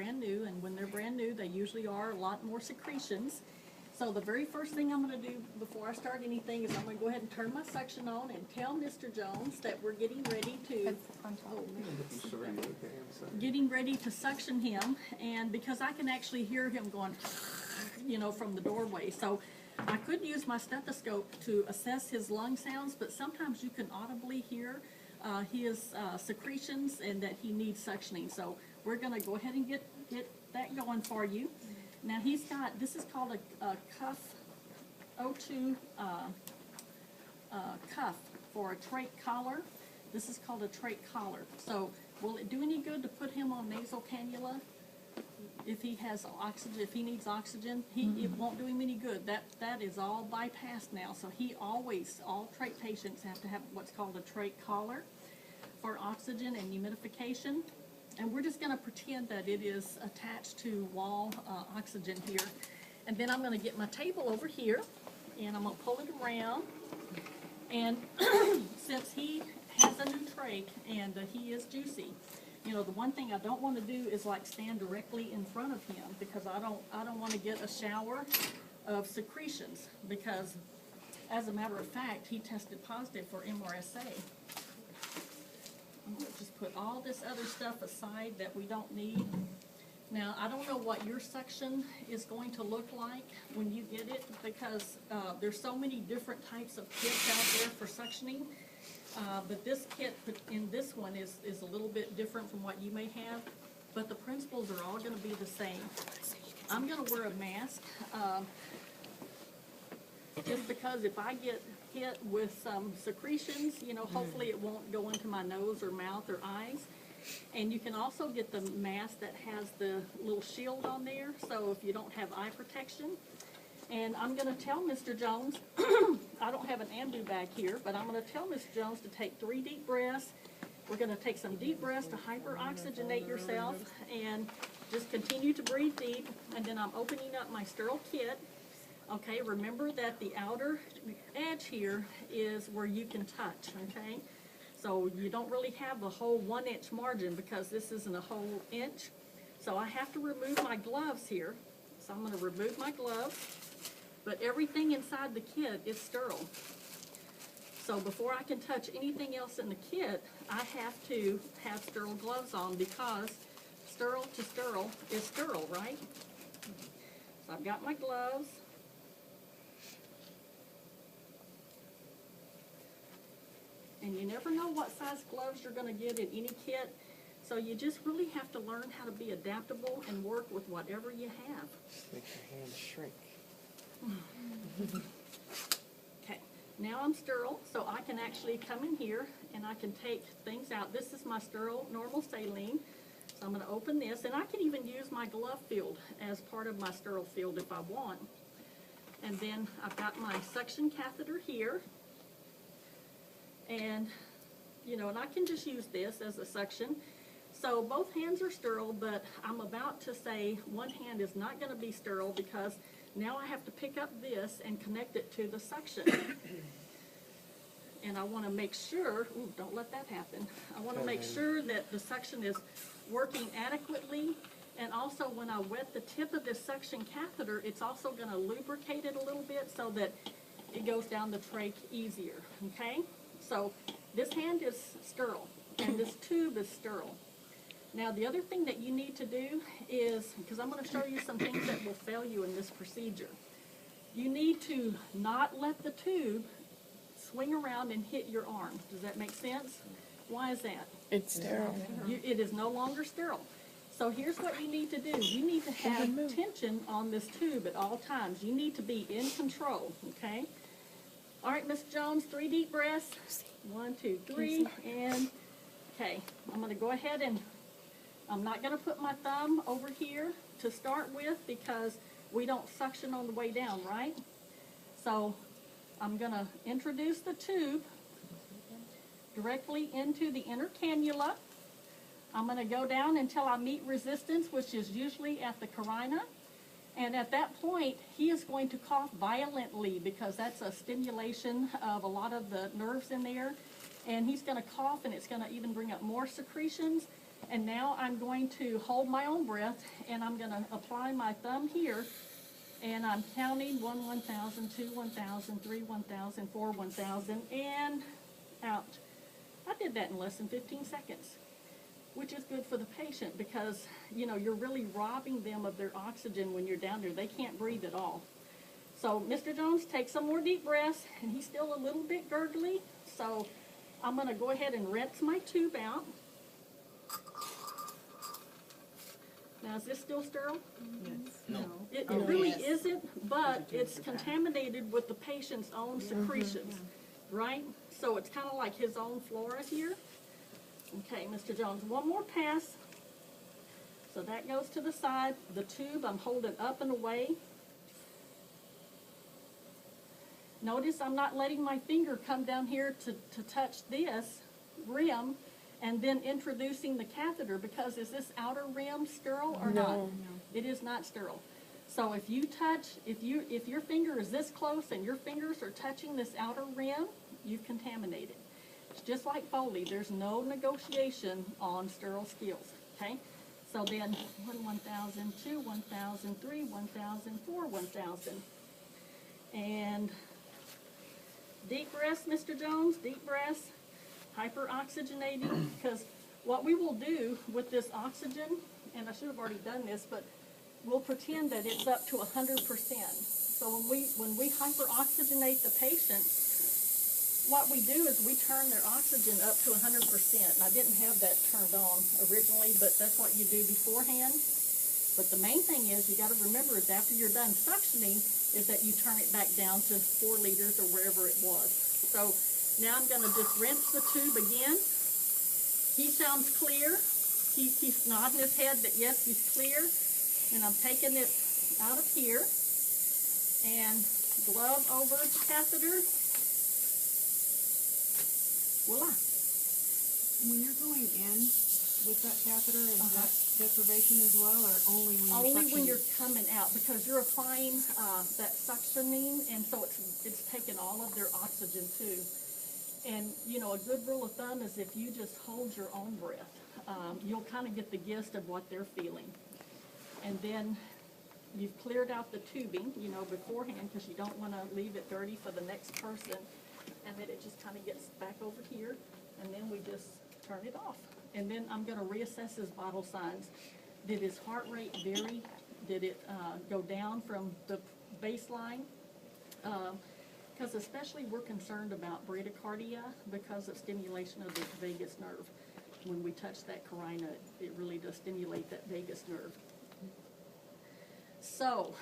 brand new, and when they're brand new, they usually are a lot more secretions. So the very first thing I'm going to do before I start anything is I'm going to go ahead and turn my suction on and tell Mr. Jones that we're getting ready to suction him, and because I can actually hear him going, you know, from the doorway. So I could use my stethoscope to assess his lung sounds, but sometimes you can audibly hear his secretions and that he needs suctioning. So we're going to go ahead and get that going for you. Now he's got, this is called a cuff, O2 cuff for a trach collar. This is called a trach collar. So will it do any good to put him on nasal cannula if he has oxygen, if he needs oxygen? It won't do him any good. That is all bypassed now. So all trach patients have to have what's called a trach collar for oxygen and humidification. And we're just going to pretend that it is attached to wall oxygen here. And then I'm going to get my table over here, and I'm going to pull it around. And since he has a new trach and he is juicy, you know, the one thing I don't want to do is like stand directly in front of him, because I don't want to get a shower of secretions, because as a matter of fact, he tested positive for MRSA. I'm going to just put all this other stuff aside that we don't need. Now, I don't know what your section is going to look like when you get it, because there's so many different types of kits out there for suctioning. But this kit in this one is a little bit different from what you may have, but the principles are all going to be the same. I'm going to wear a mask just because if I get hit with some secretions, you know, hopefully it won't go into my nose or mouth or eyes. And you can also get the mask that has the little shield on there, so if you don't have eye protection. And I'm going to tell Mr. Jones, I don't have an ambu bag here, but I'm going to tell Mr. Jones to take 3 deep breaths. We're going to take some deep breaths to hyperoxygenate yourself, and just continue to breathe deep. And then I'm opening up my sterile kit. Okay, remember that the outer edge here is where you can touch, okay? So you don't really have a whole 1-inch margin, because this isn't a whole inch. So I have to remove my gloves here. So I'm going to remove my gloves, but everything inside the kit is sterile. So before I can touch anything else in the kit, I have to have sterile gloves on, because sterile to sterile is sterile, right? So I've got my gloves. And you never know what size gloves you're going to get in any kit, so you just really have to learn how to be adaptable and work with whatever you have. Make your hands shrink. Okay, now I'm sterile, so I can actually come in here and I can take things out. This is my sterile normal saline, so I'm going to open this, and I can even use my glove field as part of my sterile field if I want. And then I've got my suction catheter here. And, you know, and I can just use this as a suction. So both hands are sterile, but I'm about to say one hand is not going to be sterile, because now I have to pick up this and connect it to the suction. And I want to make sure, ooh, don't let that happen. I want to make sure that the suction is working adequately. And also when I wet the tip of this suction catheter, it's also going to lubricate it a little bit so that it goes down the trach easier, okay? So this hand is sterile, and this tube is sterile. Now the other thing that you need to do is, because I'm going to show you some things that will fail you in this procedure, you need to not let the tube swing around and hit your arm. Does that make sense? Why is that? It's sterile. It is no longer sterile. So here's what you need to do. You need to have tension on this tube at all times. You need to be in control, okay? All right, Miss Jones, 3 deep breaths. 1, 2, 3, and okay. I'm going to go ahead, and I'm not going to put my thumb over here to start with, because we don't suction on the way down, right? So I'm going to introduce the tube directly into the inner cannula. I'm going to go down until I meet resistance, which is usually at the carina. And at that point, he is going to cough violently, because that's a stimulation of a lot of the nerves in there. And he's going to cough, and it's going to even bring up more secretions. And now I'm going to hold my own breath, and I'm gonna apply my thumb here, and I'm counting 1, 1,000, 2, 1,000, 3, 1,000, 4, 1,000, and out. I did that in less than 15 seconds, which is good for the patient because, you know, you're really robbing them of their oxygen when you're down there. They can't breathe at all. So Mr. Jones, take some more deep breaths, and he's still a little bit gurgly, so I'm gonna go ahead and rinse my tube out. Now, is this still sterile? Yes. No. It Oh, really yes. isn't, but it's contaminated with the patient's own secretions, right? So it's kind of like his own flora here. Okay, Mr. Jones, one more pass. So that goes to the side. The tube I'm holding up and away. Notice I'm not letting my finger come down here to touch this rim and then introducing the catheter, because is this outer rim sterile or not? No. It is not sterile. So if you touch, if your finger is this close and your fingers are touching this outer rim, you've contaminated. It's just like Foley. There's no negotiation on sterile skills, okay? So then 1, 1,000, 2, 1,000, 3, 1,000, 4, 1,000. And deep breaths, Mr. Jones, deep breaths. Hyperoxygenating, because what we will do with this oxygen, and I should have already done this, but we'll pretend that it's up to 100%. So when we hyperoxygenate the patient, what we do is we turn their oxygen up to 100%. And I didn't have that turned on originally, but that's what you do beforehand. But the main thing is you got to remember is after you're done suctioning is that you turn it back down to 4 liters or wherever it was. So now I'm going to just rinse the tube again. He sounds clear. He's nodding his head that yes, he's clear. And I'm taking it out of here and glove over the catheter. Voila. When you're going in with that catheter, is that deprivation as well, or only when you're Only when suctioning? you're coming out, because you're applying that suctioning, and so it's taking all of their oxygen too. And, you know, a good rule of thumb is if you just hold your own breath, you'll kind of get the gist of what they're feeling. And then you've cleared out the tubing, you know, beforehand, because you don't want to leave it dirty for the next person. And then it just kind of gets back over here, and then we just turn it off. And then I'm going to reassess his vital signs. Did his heart rate vary? Did it go down from the baseline? Because especially we're concerned about bradycardia because of stimulation of the vagus nerve. When we touch that carina, it really does stimulate that vagus nerve. So,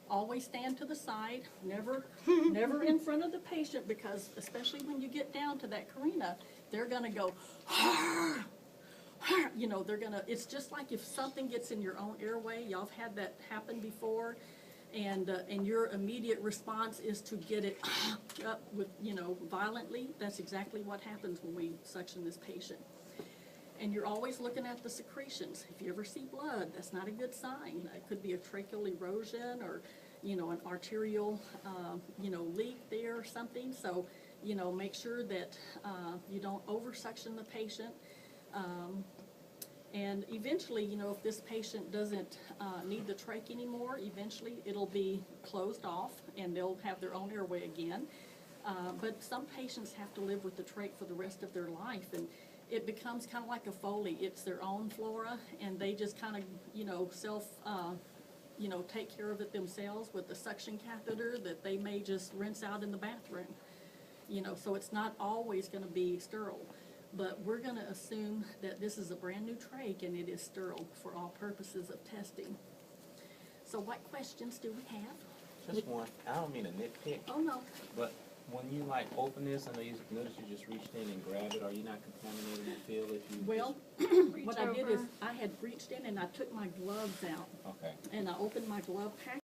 always stand to the side, never in front of the patient, because especially when you get down to that carina, they're gonna go, you know, it's just like if something gets in your own airway. Y'all have had that happen before. And your immediate response is to get it up with, you know, violently. That's exactly what happens when we suction this patient. And you're always looking at the secretions. If you ever see blood, that's not a good sign. It could be a tracheal erosion or, you know, an arterial, you know, leak there or something. So, you know, make sure that you don't over-suction the patient. And eventually, you know, if this patient doesn't need the trach anymore, eventually it'll be closed off and they'll have their own airway again. But some patients have to live with the trach for the rest of their life, and it becomes kind of like a Foley. It's their own flora, and they just kind of, you know, you know, take care of it themselves with the suction catheter that they may just rinse out in the bathroom. You know, so it's not always going to be sterile. But we're going to assume that this is a brand new trach and it is sterile for all purposes of testing. So what questions do we have? Just one. I don't mean to nitpick, Oh, no. but when you like open this, I know you notice you just reached in and grabbed it. Are you not contaminating the field if you Well, just... what I did is I had reached in and I took my gloves out Okay. and I opened my glove pack